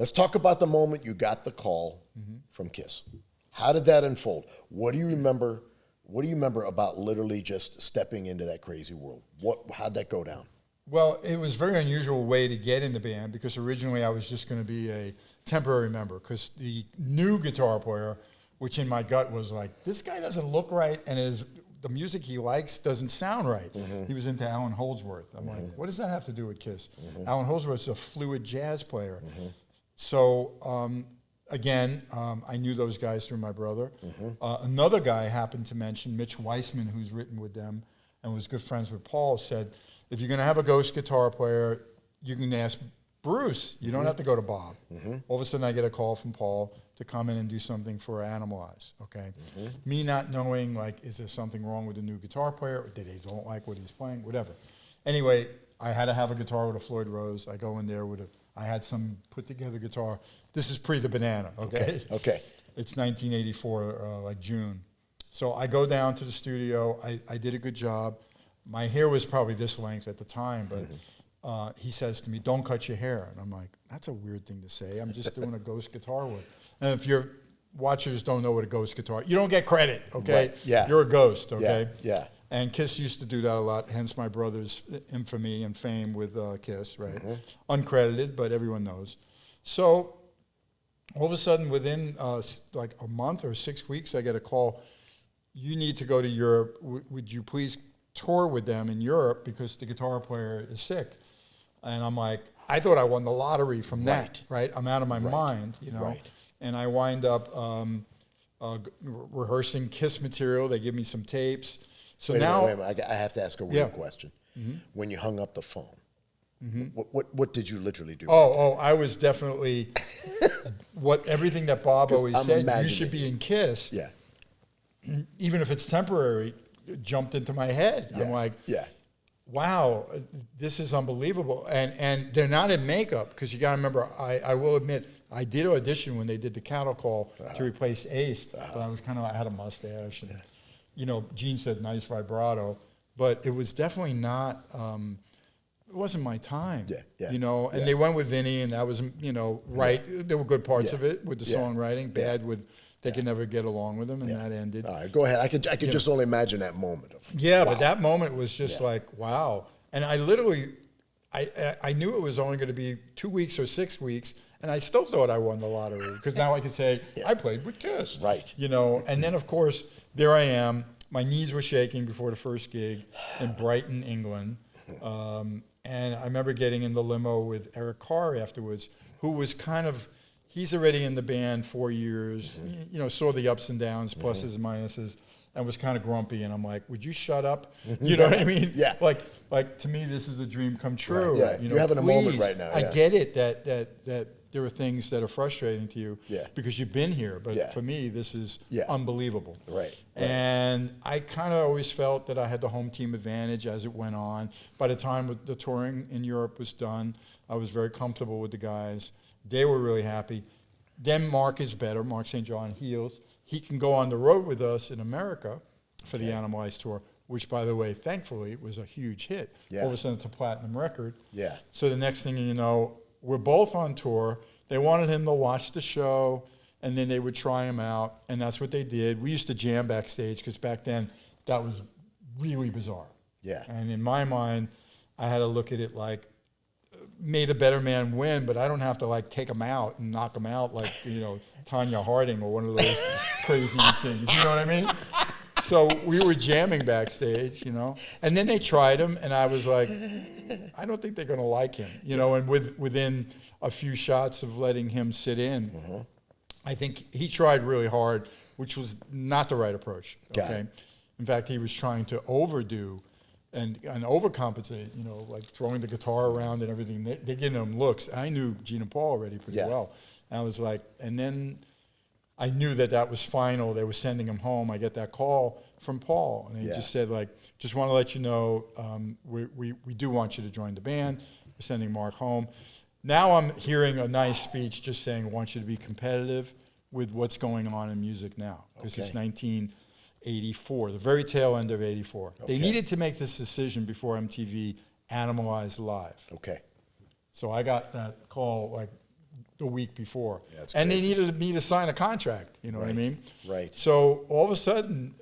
Let's talk about the moment you got the call from Kiss. How did that unfold? What do you remember? What do you remember about literally just stepping into that crazy world? How'd that go down? Well, it was a very unusual way to get in the band because originally I was just going to be a temporary member because the new guitar player, which in my gut was like, this guy doesn't look right and the music he likes doesn't sound right. He was into Alan Holdsworth. I'm like, what does that have to do with Kiss? Alan Holdsworth's a fluid jazz player. So, again, I knew those guys through my brother. Another guy happened to mention, Mitch Weissman, who's written with them and was good friends with Paul, said, if you're going to have a ghost guitar player, you can ask Bruce. You don't have to go to Bob. All of a sudden, I get a call from Paul to come in and do something for Animalize, okay? Me not knowing, like, is there something wrong with the new guitar player? Or did they don't like what he's playing? Whatever. Anyway, I had to have a guitar with a Floyd Rose. I go in there I had some put-together guitar. This is pre the Banana, okay? Okay. It's 1984, like June. So I go down to the studio. I did a good job. My hair was probably this length at the time, but he says to me, don't cut your hair. And I'm like, that's a weird thing to say. I'm just doing a ghost guitar work. And if your watchers don't know what a ghost guitar, you don't get credit, okay? Right. Yeah. You're a ghost, okay? Yeah. And Kiss used to do that a lot, hence my brother's infamy and fame with Kiss, right? Uncredited, but everyone knows. So all of a sudden, within like a month or 6 weeks, I get a call, you need to go to Europe. Would you please tour with them in Europe because the guitar player is sick? And I'm like, I thought I won the lottery from that, right? I'm out of my mind, you know? Right. And I wind up rehearsing Kiss material. They give me some tapes. So wait now... a minute. I have to ask a real question. When you hung up the phone, what did you literally do? I was definitely... everything that Bob always said, you should be in Kiss. Yeah. Even if it's temporary, jumped into my head. I'm like, wow, this is unbelievable. And they're not in makeup, because you got to remember, I will admit, I did audition when they did the cattle call to replace Ace, but I had a mustache. And, you know, Gene said nice vibrato, but it was definitely not, it wasn't my time. You know, and they went with Vinny, and that was, you know, right. There were good parts of it with the songwriting, bad with... They could never get along with him, and that ended. All right, go ahead. I could just only imagine that moment. But that moment was just like, wow. And I literally, I knew it was only going to be 2 weeks or 6 weeks, and I still thought I won the lottery, because now I could say, I played with Kiss. Right. You know, and then, of course, there I am. My knees were shaking before the first gig in Brighton, England. And I remember getting in the limo with Eric Carr afterwards, who was kind of... He's already in the band 4 years, you know, saw the ups and downs, pluses and minuses, and was kind of grumpy. And I'm like, would you shut up? You know what I mean? Like to me, this is a dream come true. Right, you know, you're having a moment right now. I get it that there are things that are frustrating to you because you've been here. But for me, this is unbelievable. Right. And I kind of always felt that I had the home team advantage as it went on. By the time the touring in Europe was done, I was very comfortable with the guys. They were really happy. Then Mark is better. Mark St. John heals. He can go on the road with us in America for the Animalize tour, which, by the way, thankfully, was a huge hit. All of a sudden, it's a platinum record. So the next thing you know, we're both on tour. They wanted him to watch the show, and then they would try him out, and that's what they did. We used to jam backstage, because back then, that was really bizarre. And in my mind, I had to look at it like, may the better man win, but I don't have to like take him out and knock him out like, you know, Tanya Harding or one of those crazy things. You know what I mean? So we were jamming backstage, you know, and then they tried him, and I was like, I don't think they're going to like him, you know, and within a few shots of letting him sit in, I think he tried really hard, which was not the right approach. Okay. In fact, he was trying to overdo and overcompensate, you know, like throwing the guitar around and everything. They're giving him looks. I knew Gene and Paul already pretty well. And I was like, and then I knew that was final. They were sending him home. I get that call from Paul, and he just said, like, just want to let you know, we do want you to join the band. We're sending Mark home. Now I'm hearing a nice speech just saying, I want you to be competitive with what's going on in music now, because it's 1984, the very tail end of 84. They needed to make this decision before MTV Animalized Live. So I got that call like the week before. Yeah, that's and crazy. they needed me to sign a contract, you know what I mean? Right. So all of a sudden,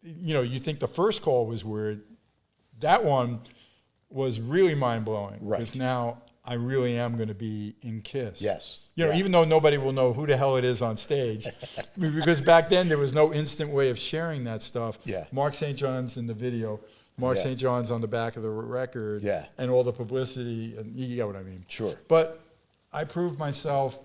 you know, you think the first call was weird. That one was really mind-blowing. Right. Because now I really am going to be in KISS. Yes. You know, Yeah. even though nobody will know who the hell it is on stage, because back then there was no instant way of sharing that stuff. Yeah. Mark St. John's in the video, Mark Yeah. St. John's on the back of the record, Yeah. and all the publicity, and you get what I mean. Sure. But I proved myself.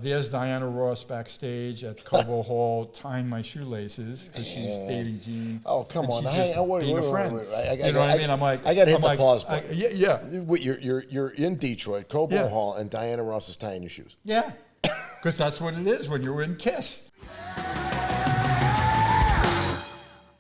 There's Diana Ross backstage at Cobo Hall tying my shoelaces because she's dating Gene. Oh, come and on. she's Hey, just being a friend. wait. You know what I mean? I'm like, I got to hit I'm the like, pause button. Yeah. Wait, You're in Detroit, Cobo Yeah. Hall, and Diana Ross is tying your shoes. Yeah, because that's what it is when you're in KISS.